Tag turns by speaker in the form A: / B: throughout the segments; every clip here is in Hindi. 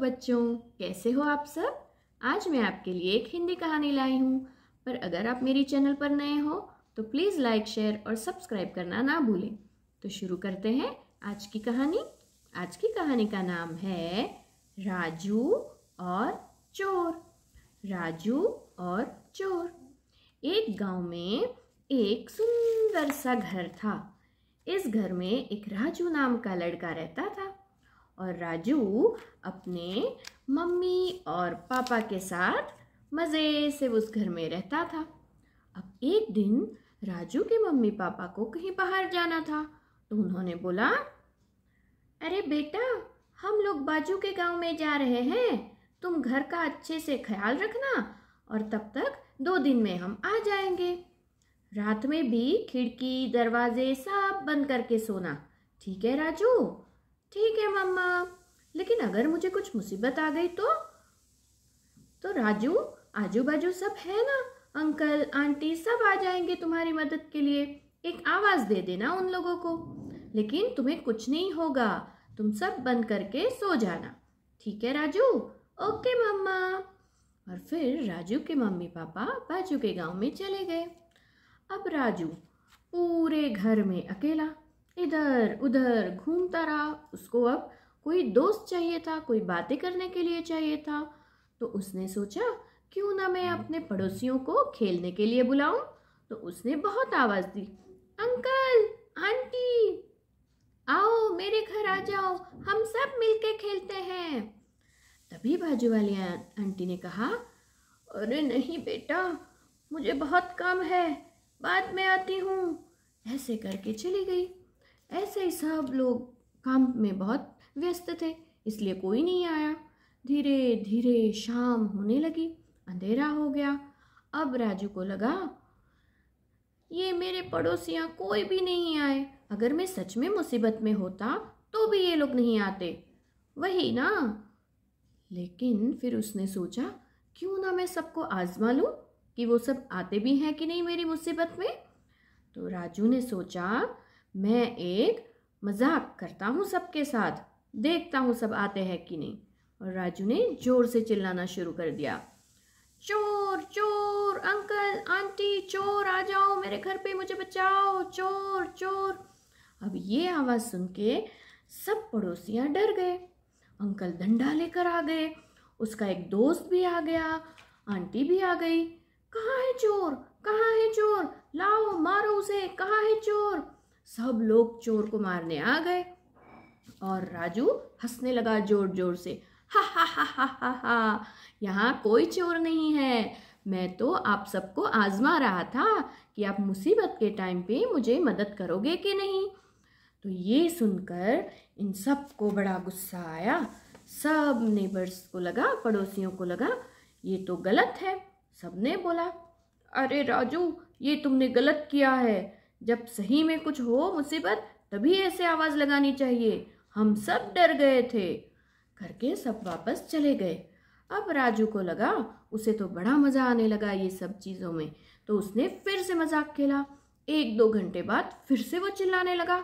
A: बच्चों, कैसे हो आप सब। आज मैं आपके लिए एक हिंदी कहानी लाई हूँ। पर अगर आप मेरी चैनल पर नए हो तो प्लीज़ लाइक, शेयर और सब्सक्राइब करना ना भूलें। तो शुरू करते हैं आज की कहानी। आज की कहानी का नाम है राजू और चोर। राजू और चोर। एक गांव में एक सुंदर सा घर था। इस घर में एक राजू नाम का लड़का रहता था और राजू अपने मम्मी और पापा के साथ मज़े से उस घर में रहता था। अब एक दिन राजू के मम्मी पापा को कहीं बाहर जाना था तो उन्होंने बोला, अरे बेटा, हम लोग बाजू के गांव में जा रहे हैं, तुम घर का अच्छे से ख्याल रखना और तब तक 2 दिन में हम आ जाएंगे। रात में भी खिड़की दरवाजे सब बंद करके सोना, ठीक है राजू? ठीक है मम्मा, लेकिन अगर मुझे कुछ मुसीबत आ गई तो राजू, आजू बाजू सब है ना, अंकल आंटी सब आ जाएंगे तुम्हारी मदद के लिए। एक आवाज़ दे देना उन लोगों को, लेकिन तुम्हें कुछ नहीं होगा, तुम सब बंद करके सो जाना, ठीक है राजू? ओके मम्मा। और फिर राजू के मम्मी पापा बाजू के गांव में चले गए। अब राजू पूरे घर में अकेला इधर उधर घूमता रहा। उसको अब कोई दोस्त चाहिए था, कोई बातें करने के लिए चाहिए था। तो उसने सोचा, क्यों ना मैं अपने पड़ोसियों को खेलने के लिए बुलाऊं। तो उसने बहुत आवाज़ दी, अंकल आंटी आओ मेरे घर आ जाओ, हम सब मिलके खेलते हैं। तभी बाजू वाली आंटी ने कहा, अरे नहीं बेटा, मुझे बहुत काम है, बाद में आती हूँ। ऐसे करके चली गई। ऐसे ही सब लोग काम में बहुत व्यस्त थे, इसलिए कोई नहीं आया। धीरे धीरे शाम होने लगी, अंधेरा हो गया। अब राजू को लगा, ये मेरे पड़ोसियाँ कोई भी नहीं आए, अगर मैं सच में मुसीबत में होता तो भी ये लोग नहीं आते, वही ना। लेकिन फिर उसने सोचा, क्यों ना मैं सबको आजमा लूं कि वो सब आते भी हैं कि नहीं मेरी मुसीबत में। तो राजू ने सोचा, मैं एक मजाक करता हूँ सबके साथ, देखता हूँ सब आते हैं कि नहीं। और राजू ने जोर से चिल्लाना शुरू कर दिया, चोर चोर, अंकल आंटी चोर, आ जाओ मेरे घर पे, मुझे बचाओ, चोर चोर। अब ये आवाज़ सुन के सब पड़ोसियाँ डर गए। अंकल डंडा लेकर आ गए, उसका एक दोस्त भी आ गया, आंटी भी आ गई। कहाँ है चोर, कहाँ है चोर, लाओ मारो उसे, कहाँ है चोर। सब लोग चोर को मारने आ गए और राजू हंसने लगा जोर जोर से, हा हा हा हा हा हा, यहाँ कोई चोर नहीं है, मैं तो आप सबको आजमा रहा था कि आप मुसीबत के टाइम पे मुझे मदद करोगे कि नहीं। तो ये सुनकर इन सब को बड़ा गुस्सा आया। सब नेबर्स को लगा, पड़ोसियों को लगा, ये तो गलत है। सबने बोला, अरे राजू, ये तुमने गलत किया है, जब सही में कुछ हो मुसीबत तभी ऐसे आवाज़ लगानी चाहिए, हम सब डर गए थे। करके सब वापस चले गए। अब राजू को लगा, उसे तो बड़ा मज़ा आने लगा ये सब चीज़ों में, तो उसने फिर से मजाक खेला। 1-2 घंटे बाद फिर से वो चिल्लाने लगा,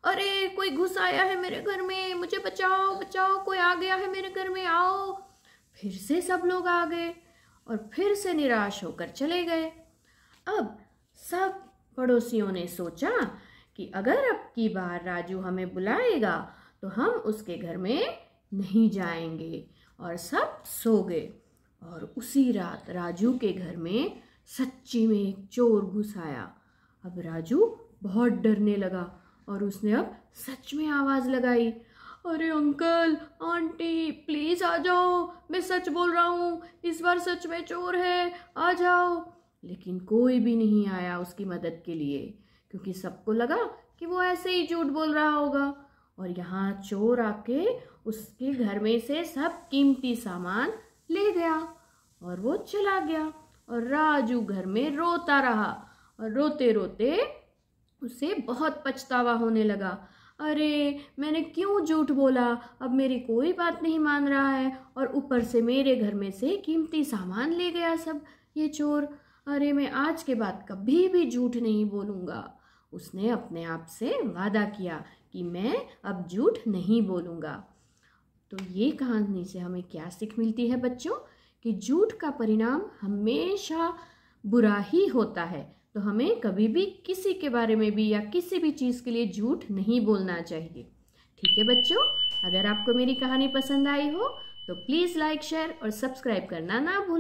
A: अरे कोई घुस आया है मेरे घर में, मुझे बचाओ बचाओ, कोई आ गया है मेरे घर में, आओ। फिर से सब लोग आ गए और फिर से निराश होकर चले गए। अब सब पड़ोसियों ने सोचा कि अगर अब की बार राजू हमें बुलाएगा तो हम उसके घर में नहीं जाएंगे, और सब सो गए। और उसी रात राजू के घर में सच्ची में एक चोर घुस आया। अब राजू बहुत डरने लगा और उसने अब सच में आवाज़ लगाई, अरे अंकल आंटी प्लीज़ आ जाओ, मैं सच बोल रहा हूँ, इस बार सच में चोर है, आ जाओ। लेकिन कोई भी नहीं आया उसकी मदद के लिए, क्योंकि सबको लगा कि वो ऐसे ही झूठ बोल रहा होगा। और यहाँ चोर आके उसके घर में से सब कीमती सामान ले गया और वो चला गया। और राजू घर में रोता रहा और रोते रोते उसे बहुत पछतावा होने लगा, अरे मैंने क्यों झूठ बोला, अब मेरी कोई बात नहीं मान रहा है और ऊपर से मेरे घर में से कीमती सामान ले गया सब ये चोर, अरे मैं आज के बाद कभी भी झूठ नहीं बोलूँगा। उसने अपने आप से वादा किया कि मैं अब झूठ नहीं बोलूँगा। तो ये कहानी से हमें क्या सीख मिलती है बच्चों? कि झूठ का परिणाम हमेशा बुरा ही होता है। तो हमें कभी भी किसी के बारे में भी या किसी भी चीज़ के लिए झूठ नहीं बोलना चाहिए। ठीक है बच्चों, अगर आपको मेरी कहानी पसंद आई हो तो प्लीज़ लाइक, शेयर और सब्सक्राइब करना ना भूलें।